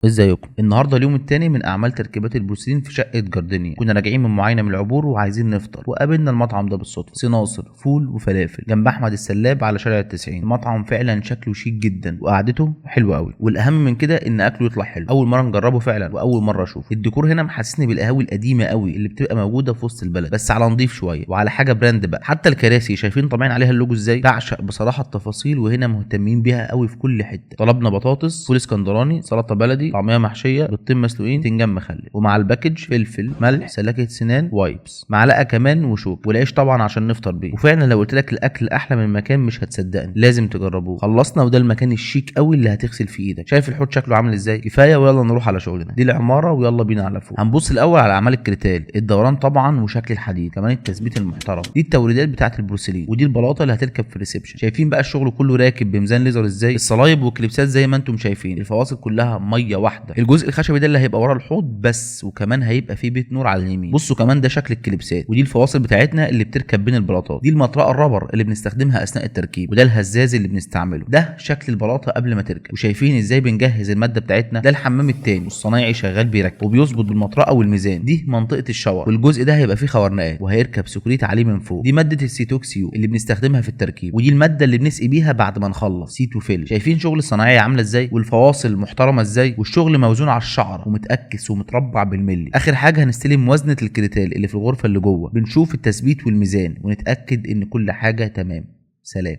ازيكم؟ النهارده اليوم التاني من اعمال تركيبات البروسيلين في شقه جاردينيا. كنا راجعين من معاينه من العبور وعايزين نفطر، وقابلنا المطعم ده بالصدفه. سناصر فول وفلافل جنب احمد السلاب على شارع التسعين. المطعم فعلا شكله شيك جدا وقعدته حلوه قوي، والاهم من كده ان اكله يطلع حلو. اول مره نجربه فعلا واول مره اشوفه. الديكور هنا محسسني بالقهاوي القديمه قوي اللي بتبقى موجوده في وسط البلد، بس على نضيف شويه وعلى حاجه براند بقى. حتى الكراسي شايفين طابعين عليها اللوجو ازاي. بعشق بصراحه التفاصيل، وهنا مهتمين بيها قوي في كل حته. طلبنا بطاطس، فول اسكندراني، سلطه بلدي، طعميه محشيه، بيضتين مسلوقين، فنجان مخلل، ومع الباكج فلفل، ملح، سلكه سنان، وايبس، معلقه كمان وشوك، والعيش طبعا عشان نفطر بيه. وفعلا لو قلت لك الاكل احلى من مكان مش هتصدقني، لازم تجربوه. خلصنا وده المكان الشيك قوي اللي هتغسل في ايدك. شايف الحوض شكله عامل ازاي؟ كفايه ويلا نروح على شغلنا. دي العماره ويلا بينا على فوق. هنبص الاول على اعمال الكريتال، الدوران طبعا وشكل الحديد، كمان التثبيت المحترم. دي التوريدات بتاعه البروسيلين، ودي البلاطه اللي هتركب في الريسبشن. شايفين بقى الشغل كله راكب بميزان ليزر ازاي. الصلايب والكليبسات زي ما انتم شايفين، الفواصل كلها ميه واحده. الجزء الخشبي ده اللي هيبقى ورا الحوض بس، وكمان هيبقى فيه بيت نور على اليمين. بصوا كمان ده شكل الكليبسات، ودي الفواصل بتاعتنا اللي بتركب بين البلاطات. دي المطرقه الرابر اللي بنستخدمها اثناء التركيب، وده الهزاز اللي بنستعمله. ده شكل البلاطه قبل ما تركب. وشايفين ازاي بنجهز الماده بتاعتنا. ده الحمام التاني، والصنايعي شغال بيركب وبيظبط بالمطرقه والميزان. دي منطقه الشاور، والجزء ده هيبقى فيه خرنقات وهيركب سكريت عليه من فوق. دي ماده السيتوكسيو اللي بنستخدمها في التركيب، ودي الماده اللي بنسقي بيها بعد ما نخلص. سيتو فيل. شايفين شغل الصنايعي عامله ازاي، والفواصل محترمه ازاي، والشغل موزون على الشعر ومتأكس ومتربع بالملي. اخر حاجه هنستلم موازنه الكريتال اللي في الغرفه اللي جوه. بنشوف التثبيت والميزان ونتاكد ان كل حاجه تمام. سلام.